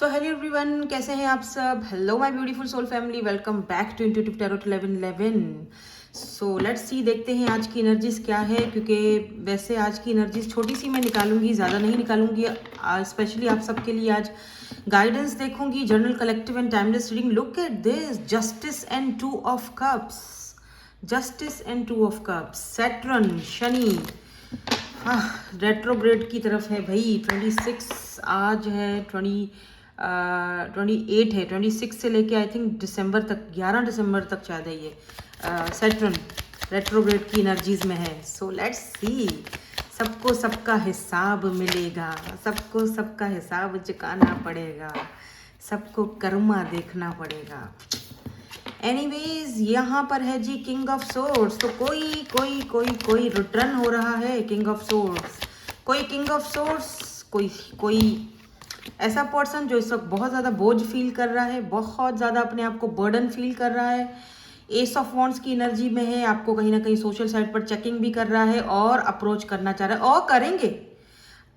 So hello everyone, कैसे हैं आप सब। Hello my beautiful soul family, welcome back to intuitive tarot 1111। So let's see, देखते हैं आज की एनर्जीज क्या है। क्योंकि वैसे आज की एनर्जीज छोटी सी मैं निकालूंगी, ज़्यादा नहीं निकालूंगी। स्पेशली आप सबके लिए आज गाइडेंस देखूंगी, journal collective and timeless reading. Look at this, justice and two of cups. Justice and two of cups, Saturn, Shani retrograde की तरफ है भाई। 26 आज है, 28 है, 26 से लेके आई थिंक दिसंबर तक, 11 दिसंबर तक शायद है ये सैटर्न रेट्रोग्रेड की एनर्जीज में है। सो लेट्स सी, सबको सबका हिसाब मिलेगा, सबको सबका हिसाब चुकाना पड़ेगा, सबको कर्मा देखना पड़ेगा। एनीवेज, यहाँ पर है जी किंग ऑफ सोर्ड्स। तो कोई कोई कोई कोई रिटर्न हो रहा है किंग ऑफ सोर्ड्स, कोई किंग ऑफ सोर्ड्स, कोई ऐसा पर्सन जो इस वक्त बहुत ज़्यादा बोझ फील कर रहा है, बहुत ज़्यादा अपने आप को बर्डन फील कर रहा है। एस ऑफ वॉन्ड्स की एनर्जी में है, आपको कहीं ना कहीं सोशल साइट पर चेकिंग भी कर रहा है और अप्रोच करना चाह रहा है, और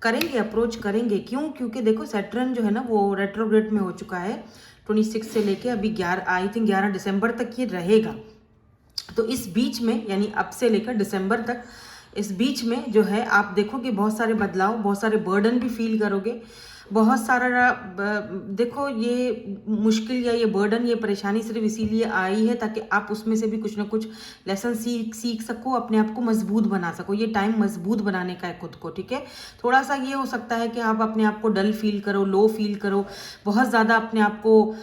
करेंगे अप्रोच करेंगे। क्यों? क्योंकि देखो सैटर्न जो है ना वो रेट्रोग्रेड में हो चुका है 26 से लेके अभी 11 आई थिंक 11 दिसंबर तक ये रहेगा। तो इस बीच में, यानी अब से लेकर दिसंबर तक, इस बीच में जो है आप देखोगे बहुत सारे बदलाव, बहुत सारे बर्डन भी फील करोगे, बहुत सारा देखो ये मुश्किल या ये बर्डन, ये परेशानी सिर्फ इसीलिए आई है ताकि आप उसमें से भी कुछ ना कुछ लेसन सीख सको, अपने आप को मजबूत बना सको। ये टाइम मजबूत बनाने का है खुद को, ठीक है। थोड़ा सा ये हो सकता है कि आप अपने आप को डल फील करो, लो फील करो, बहुत ज़्यादा अपने आप को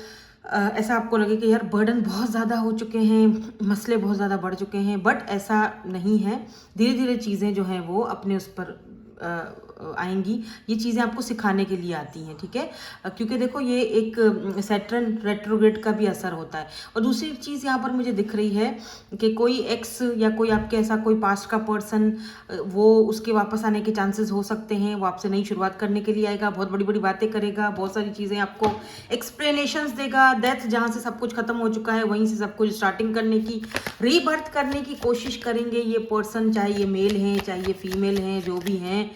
ऐसा आपको लगे कि यार बर्डन बहुत ज़्यादा हो चुके हैं, मसले बहुत ज़्यादा बढ़ चुके हैं। बट ऐसा नहीं है, धीरे धीरे चीज़ें जो हैं वो अपने उस पर आएंगी। ये चीज़ें आपको सिखाने के लिए आती हैं, ठीक है। क्योंकि देखो ये एक सैटर्न रेट्रोग्रेड का भी असर होता है। और दूसरी चीज़ यहाँ पर मुझे दिख रही है कि कोई एक्स या कोई आपके ऐसा कोई पास्ट का पर्सन, वो उसके वापस आने के चांसेस हो सकते हैं। वो आपसे नई शुरुआत करने के लिए आएगा, बहुत बड़ी बड़ी बातें करेगा, बहुत सारी चीज़ें आपको एक्सप्लेनेशंस देगा। डेथ, जहाँ से सब कुछ खत्म हो चुका है वहीं से सब कुछ स्टार्टिंग करने की, रीबर्थ करने की कोशिश करेंगे ये पर्सन, चाहे ये मेल हैं चाहे ये फीमेल हैं, जो भी हैं,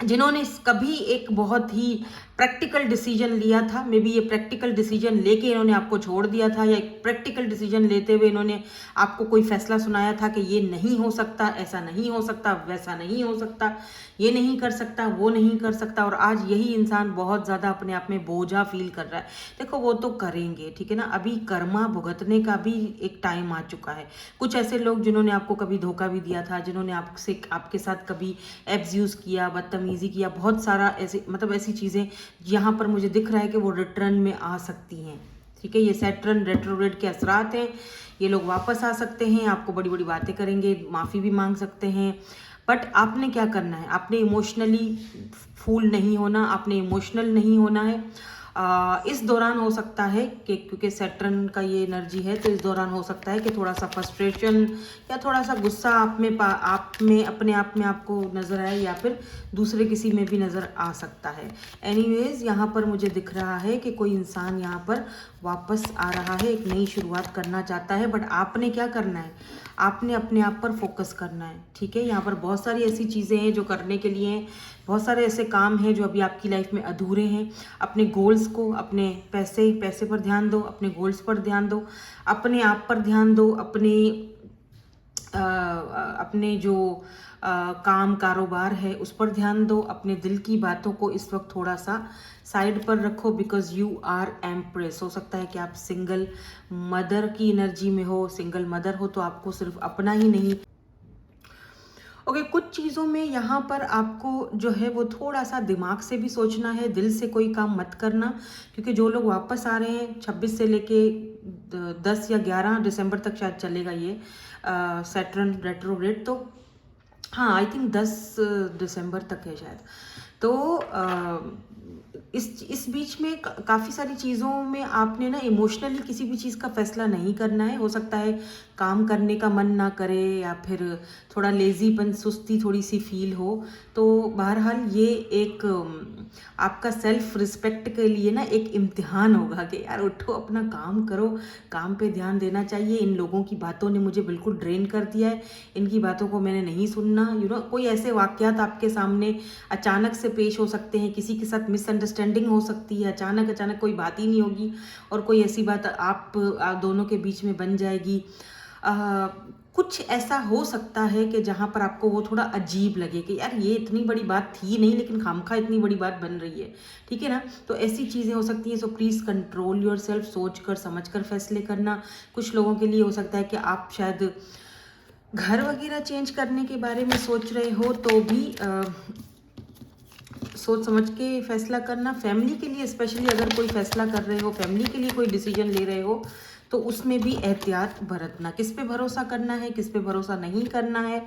जिन्होंने कभी एक बहुत ही प्रैक्टिकल डिसीजन लिया था। मे बी ये प्रैक्टिकल डिसीजन लेके इन्होंने आपको छोड़ दिया था, या एक प्रैक्टिकल डिसीजन लेते हुए इन्होंने आपको कोई फैसला सुनाया था कि ये नहीं हो सकता, ऐसा नहीं हो सकता, वैसा नहीं हो सकता, ये नहीं कर सकता, वो नहीं कर सकता। और आज यही इंसान बहुत ज़्यादा अपने आप में बोझा फील कर रहा है। देखो वो तो करेंगे, ठीक है ना। अभी कर्मा भुगतने का भी एक टाइम आ चुका है। कुछ ऐसे लोग जिन्होंने आपको कभी धोखा भी दिया था, जिन्होंने आपके साथ कभी एब्यूज़ किया, बदतमीजी किया, बहुत सारा ऐसे, मतलब ऐसी चीज़ें यहाँ पर मुझे दिख रहा है कि वो रिटर्न में आ सकती हैं, ठीक है। ये सैटर्न रेट्रोग्रेड के असरात हैं। ये लोग वापस आ सकते हैं, आपको बड़ी बड़ी बातें करेंगे, माफ़ी भी मांग सकते हैं। बट आपने क्या करना है, आपने इमोशनली फूल नहीं होना, आपने इमोशनल नहीं होना है। इस दौरान हो सकता है कि क्योंकि सैटर्न का ये एनर्जी है, तो इस दौरान हो सकता है कि थोड़ा सा फ्रस्ट्रेशन या थोड़ा सा गुस्सा आप में अपने आप में आपको नज़र आए, या फिर दूसरे किसी में भी नज़र आ सकता है। एनीवेज, यहाँ पर मुझे दिख रहा है कि कोई इंसान यहाँ पर वापस आ रहा है, एक नई शुरुआत करना चाहता है। बट आपने क्या करना है, आपने अपने आप पर फोकस करना है, ठीक है। यहाँ पर बहुत सारी ऐसी चीज़ें हैं जो करने के लिए हैं, बहुत सारे ऐसे काम हैं जो अभी आपकी लाइफ में अधूरे हैं। अपने गोल्स को, अपने पैसे पर ध्यान दो, अपने गोल्स पर ध्यान दो, अपने आप पर ध्यान दो, अपने जो काम कारोबार है उस पर ध्यान दो। अपने दिल की बातों को इस वक्त थोड़ा सा साइड पर रखो, बिकॉज यू आर एम्प्रेस। हो सकता है कि आप सिंगल मदर की एनर्जी में हो। सिंगल मदर हो तो आपको सिर्फ अपना ही नहीं, ओके, कुछ चीज़ों में यहाँ पर आपको जो है वो थोड़ा सा दिमाग से भी सोचना है, दिल से कोई काम मत करना। क्योंकि जो लोग वापस आ रहे हैं 26 से लेके 10 या 11 दिसंबर तक शायद चलेगा ये सैटर्न रेट्रोग्रेड। तो हाँ, आई थिंक 10 दिसंबर तक है शायद। तो इस बीच में काफ़ी सारी चीज़ों में आपने ना इमोशनली किसी भी चीज़ का फैसला नहीं करना है। हो सकता है काम करने का मन ना करे, या फिर थोड़ा लेजीपन, सुस्ती थोड़ी सी फील हो। तो बहरहाल ये एक आपका सेल्फ रिस्पेक्ट के लिए ना एक इम्तिहान होगा कि यार उठो, अपना काम करो, काम पे ध्यान देना चाहिए। इन लोगों की बातों ने मुझे बिल्कुल ड्रेन कर दिया है, इनकी बातों को मैंने नहीं सुनना। कोई ऐसे वाक़यात आपके सामने अचानक से पेश हो सकते हैं, किसी के साथ मिसअंडरस्टैंडिंग मिसअंडरस्टैंडिंग हो सकती है, अचानक अचानक कोई बात ही नहीं होगी और कोई ऐसी बात आप दोनों के बीच में बन जाएगी। कुछ ऐसा हो सकता है कि जहाँ पर आपको वो थोड़ा अजीब लगे कि यार ये इतनी बड़ी बात थी नहीं, लेकिन खामखा इतनी बड़ी बात बन रही है, ठीक है ना। तो ऐसी चीज़ें हो सकती हैं। So please control your self, सोच कर समझ कर फैसले करना। कुछ लोगों के लिए हो सकता है कि आप शायद घर वगैरह चेंज करने के बारे में सोच रहे हो, तो भी सोच समझ के फैसला करना। फैमिली के लिए स्पेशली अगर कोई फैसला कर रहे हो, फैमिली के लिए कोई डिसीजन ले रहे हो, तो उसमें भी एहतियात बरतना। किस पे भरोसा करना है, किस पे भरोसा नहीं करना है,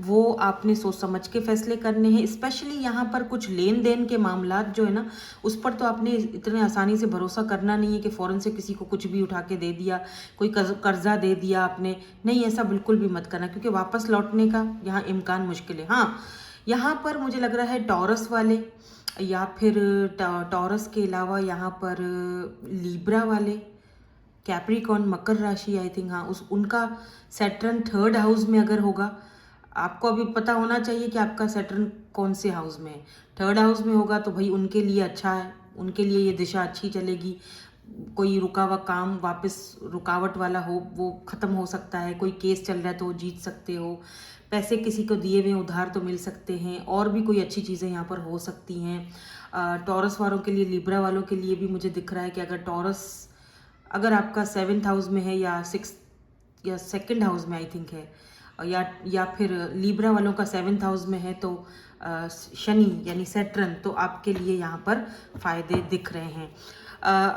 वो आपने सोच समझ के फैसले करने हैं। स्पेशली यहाँ पर कुछ लेन देन के मामलात जो है ना, उस पर तो आपने इतने आसानी से भरोसा करना नहीं है कि फ़ौरन से किसी को कुछ भी उठा के दे दिया, कोई कर्जा दे दिया आपने। नहीं, ऐसा बिल्कुल भी मत करना, क्योंकि वापस लौटने का यहाँ इम्कान मुश्किल है। हाँ, यहाँ पर मुझे लग रहा है टॉरस वाले, या फिर टॉरस के अलावा यहाँ पर लीब्रा वाले, कैप्रिकॉर्न, मकर राशि, आई थिंक, हाँ, उनका सैटर्न 3rd हाउस में अगर होगा, आपको अभी पता होना चाहिए कि आपका सैटर्न कौन से हाउस में है। 3rd हाउस में होगा तो भाई उनके लिए अच्छा है, उनके लिए ये दिशा अच्छी चलेगी। कोई रुका हुआ काम वापस रुकावट वाला हो वो ख़त्म हो सकता है, कोई केस चल रहा है तो जीत सकते हो, पैसे किसी को दिए हुए उधार तो मिल सकते हैं, और भी कोई अच्छी चीज़ें यहाँ पर हो सकती हैं। टॉरस वालों के लिए, लिब्रा वालों के लिए भी मुझे दिख रहा है कि अगर टॉरस अगर आपका 7th हाउस में है या 6th या 2nd हाउस में आई थिंक है, या फिर लीब्रा वालों का 7th हाउस में है, तो शनि यानी सैटर्न, तो आपके लिए यहाँ पर फ़ायदे दिख रहे हैं।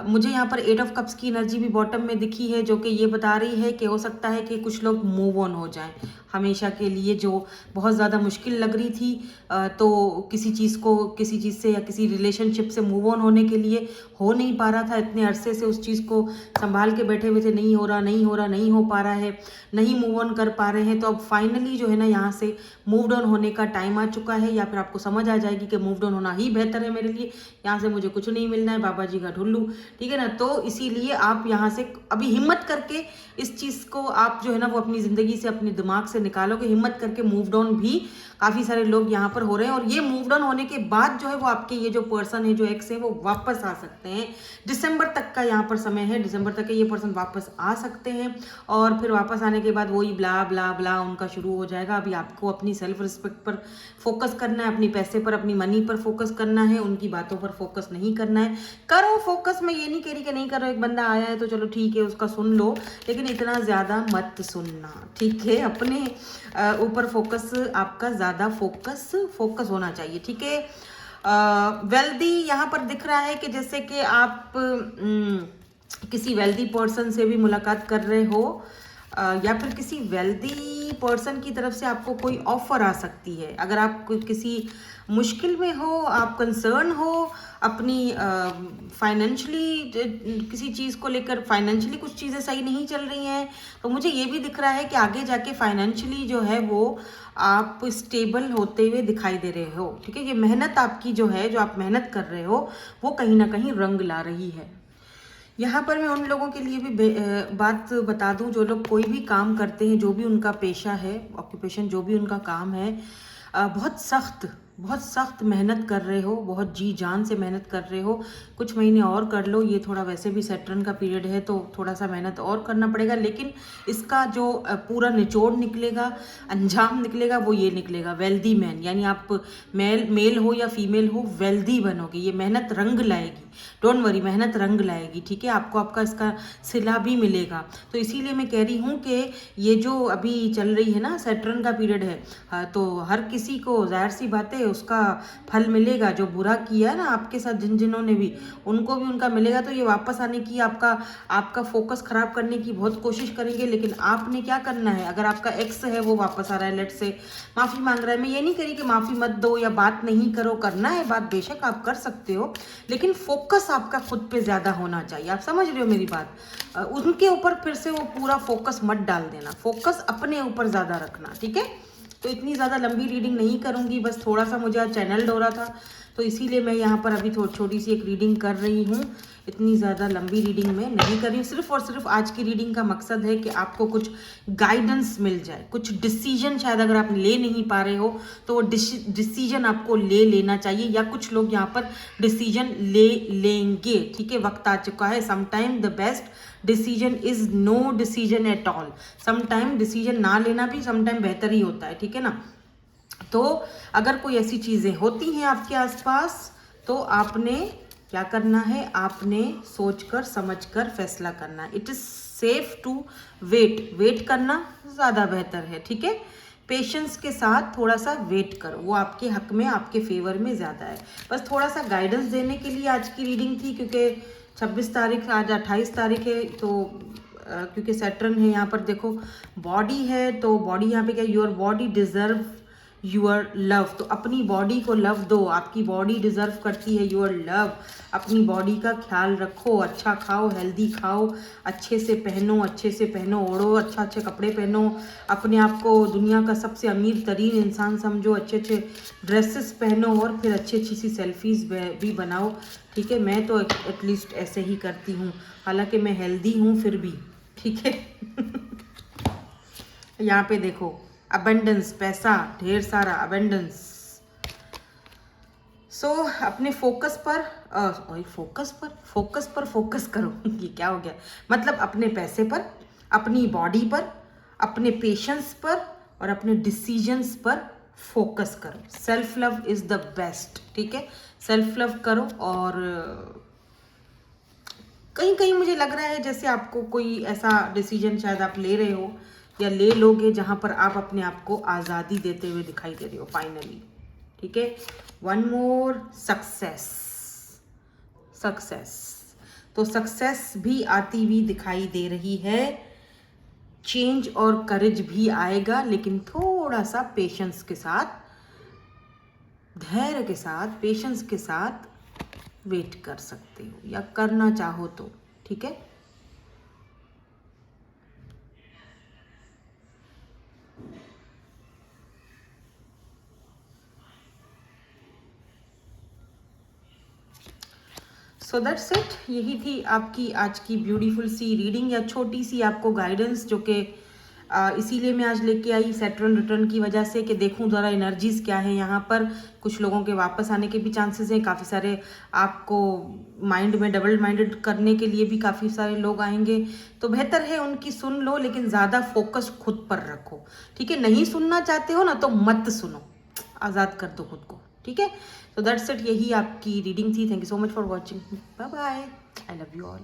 मुझे यहाँ पर 8 ऑफ कप्स की एनर्जी भी बॉटम में दिखी है, जो कि ये बता रही है कि हो सकता है कि कुछ लोग मूव ऑन हो जाएं हमेशा के लिए, जो बहुत ज़्यादा मुश्किल लग रही थी। तो किसी चीज़ से या किसी रिलेशनशिप से मूव ऑन होने के लिए हो नहीं पा रहा था, इतने अरसे से उस चीज़ को संभाल के बैठे हुए थे, नहीं हो रहा, नहीं हो पा रहा है, नहीं मूव ऑन कर पा रहे हैं। तो अब फाइनली जो है ना, यहाँ से मूव ऑन होने का टाइम आ चुका है, या फिर आपको समझ आ जाएगी कि मूव ऑन होना ही बेहतर है मेरे लिए, यहाँ से मुझे कुछ नहीं मिलना है, बाबा जी का ढुल्लू, ठीक है ना। तो इसीलिए आप यहाँ से अभी हिम्मत करके इस चीज़ को आप जो है ना वो अपनी ज़िंदगी से, अपने दिमाग से निकालोगे, हिम्मत करके मूव डाउन भी काफ़ी सारे लोग यहाँ पर हो रहे हैं। और ये मूव डाउन होने के बाद जो है वो आपके ये जो पर्सन है, जो एक्स है, वो वापस आ सकते हैं। दिसंबर तक का यहाँ पर समय है, दिसंबर तक के ये पर्सन वापस आ सकते हैं, और फिर वापस आने के बाद वही ब्ला ब्ला ब्ला उनका शुरू हो जाएगा। अभी आपको अपनी सेल्फ रिस्पेक्ट पर फोकस करना है, अपनी पैसे पर, अपनी मनी पर फोकस करना है, उनकी बातों पर फोकस नहीं करना है। करो फोकस, मैं ये नहीं कह रही कि नहीं करो, एक बंदा आया है तो चलो ठीक है उसका सुन लो, लेकिन इतना ज़्यादा मत सुनना, ठीक है। अपने ऊपर फोकस, आपका ज़्यादा फोकस होना चाहिए, ठीक है। वेल्दी यहाँ पर दिख रहा है कि जैसे कि आप किसी वेल्दी पर्सन से भी मुलाकात कर रहे हो, या फिर किसी वेल्दी पर्सन की तरफ से आपको कोई ऑफर आ सकती है। अगर आप किसी मुश्किल में हो, आप कंसर्न हो अपनी फाइनेंशियली, किसी चीज़ को लेकर फाइनेंशियली कुछ चीज़ें सही नहीं चल रही हैं, तो मुझे ये भी दिख रहा है कि आगे जाके फाइनेंशियली जो है वो आप स्टेबल होते हुए दिखाई दे रहे हो, ठीक है। ये मेहनत आपकी जो है, जो आप मेहनत कर रहे हो, वो कहीं ना कहीं रंग ला रही है। यहाँ पर मैं उन लोगों के लिए भी बात बता दूं, जो लोग कोई भी काम करते हैं, जो भी उनका पेशा है, ऑक्यूपेशन, जो भी उनका काम है, बहुत सख्त मेहनत कर रहे हो, बहुत जी जान से मेहनत कर रहे हो। कुछ महीने और कर लो, ये थोड़ा वैसे भी सैटर्न का पीरियड है तो थोड़ा सा मेहनत और करना पड़ेगा, लेकिन इसका जो पूरा निचोड़ निकलेगा, अंजाम निकलेगा, वो ये निकलेगा वेल्दी मैन, यानी आप मेल हो या फीमेल हो, वेल्दी बनोगे। ये मेहनत रंग लाएगी, डोंट वरी, मेहनत रंग लाएगी, ठीक है। आपको आपका इसका सिला भी मिलेगा। तो इसीलिए मैं कह रही हूँ कि ये जो अभी चल रही है ना, सैटर्न का पीरियड है, तो हर किसी को जाहिर सी बात है उसका फल मिलेगा। जो बुरा किया है ना आपके साथ, जिन्होंने भी, उनको भी उनका मिलेगा। तो ये वापस आने की, आपका फोकस खराब करने की बहुत कोशिश करेंगे, लेकिन आपने क्या करना है, अगर आपका एक्स है वो वापस आ रहा है, लेट से माफ़ी मांग रहा है, मैं ये नहीं करी कि माफ़ी मत दो या बात नहीं करो, करना है बात बेशक आप कर सकते हो, लेकिन फोकस आपका खुद पे ज़्यादा होना चाहिए। आप समझ रहे हो मेरी बात। उनके ऊपर फिर से वो पूरा फोकस मत डाल देना, फोकस अपने ऊपर ज़्यादा रखना, ठीक है। तो इतनी ज़्यादा लंबी रीडिंग नहीं करूँगी, बस थोड़ा सा मुझे आज चैनल हो रहा था तो इसीलिए मैं यहाँ पर अभी थोड़ी छोटी सी एक रीडिंग कर रही हूँ। इतनी ज़्यादा लंबी रीडिंग मैं नहीं कर रही हूँ। सिर्फ और सिर्फ आज की रीडिंग का मकसद है कि आपको कुछ गाइडेंस मिल जाए, कुछ डिसीजन शायद अगर आप ले नहीं पा रहे हो तो वो डिसीजन आपको ले लेना चाहिए, या कुछ लोग यहाँ पर डिसीजन ले लेंगे। ठीक है, वक्त आ चुका है। Sometime the best decision is no decision at all. Sometime decision ना लेना भी समटाइम बेहतर ही होता है। ठीक है ना। तो अगर कोई ऐसी चीज़ें होती हैं आपके आसपास तो आपने क्या करना है, आपने सोचकर समझकर फैसला करना है। It is safe to wait करना ज़्यादा बेहतर है। ठीक है, पेशेंस के साथ थोड़ा सा वेट करो, वो आपके हक में, आपके फेवर में ज़्यादा है। बस थोड़ा सा गाइडेंस देने के लिए आज की रीडिंग थी, क्योंकि 26 तारीख, आज 28 तारीख है, तो क्योंकि सैटर्न है यहाँ पर, देखो बॉडी है, तो बॉडी यहाँ पे क्या, your body deserve your love. तो अपनी बॉडी को लव दो, आपकी बॉडी डिजर्व करती है योर लव। अपनी बॉडी का ख्याल रखो, अच्छा खाओ, हेल्दी खाओ, अच्छे से पहनो, ओढ़ो, अच्छे कपड़े पहनो, अपने आप को दुनिया का सबसे अमीर तरीन इंसान समझो, अच्छे ड्रेसेस पहनो और फिर अच्छी सी सेल्फीज भी बनाओ। ठीक है, मैं तो एटलीस्ट ऐसे ही करती हूँ, हालांकि मैं हेल्दी हूँ फिर भी। ठीक है यहाँ पे देखो अबेंडेंस, पैसा ढेर सारा, अबेंडेंस। सो अपने फोकस पर फोकस करो। ये क्या हो गया, मतलब अपने पैसे पर, अपनी बॉडी पर, अपने पेशेंस पर और अपने डिसीजंस पर फोकस करो। Self love is the best. ठीक है, सेल्फ लव करो। और कहीं कहीं मुझे लग रहा है जैसे आपको कोई ऐसा डिसीजन शायद आप ले रहे हो या ले लोगे जहां पर आप अपने आप को आज़ादी देते हुए दिखाई दे रहे हो फाइनली। ठीक है, वन मोर, सक्सेस। तो सक्सेस भी आती हुई दिखाई दे रही है, चेंज और करेज भी आएगा, लेकिन थोड़ा सा पेशेंस के साथ, धैर्य के साथ, पेशेंस के साथ वेट कर सकते हो या करना चाहो तो। ठीक है, सो दैट्स इट। यही थी आपकी आज की ब्यूटीफुल सी रीडिंग या छोटी सी आपको गाइडेंस, जो कि इसीलिए मैं आज लेके आई सैटर्न रिटर्न की वजह से, कि देखूं ज़रा एनर्जीज क्या है यहाँ पर। कुछ लोगों के वापस आने के भी चांसेस हैं, काफ़ी सारे आपको माइंड में डबल माइंडेड करने के लिए भी काफ़ी सारे लोग आएंगे, तो बेहतर है उनकी सुन लो, लेकिन ज़्यादा फोकस खुद पर रखो। ठीक है, नहीं सुनना चाहते हो ना तो मत सुनो, आज़ाद कर दो खुद को। ठीक है, तो दैट्स इट। यही आपकी रीडिंग थी। Thank you so much for watching. Bye bye, I love you all.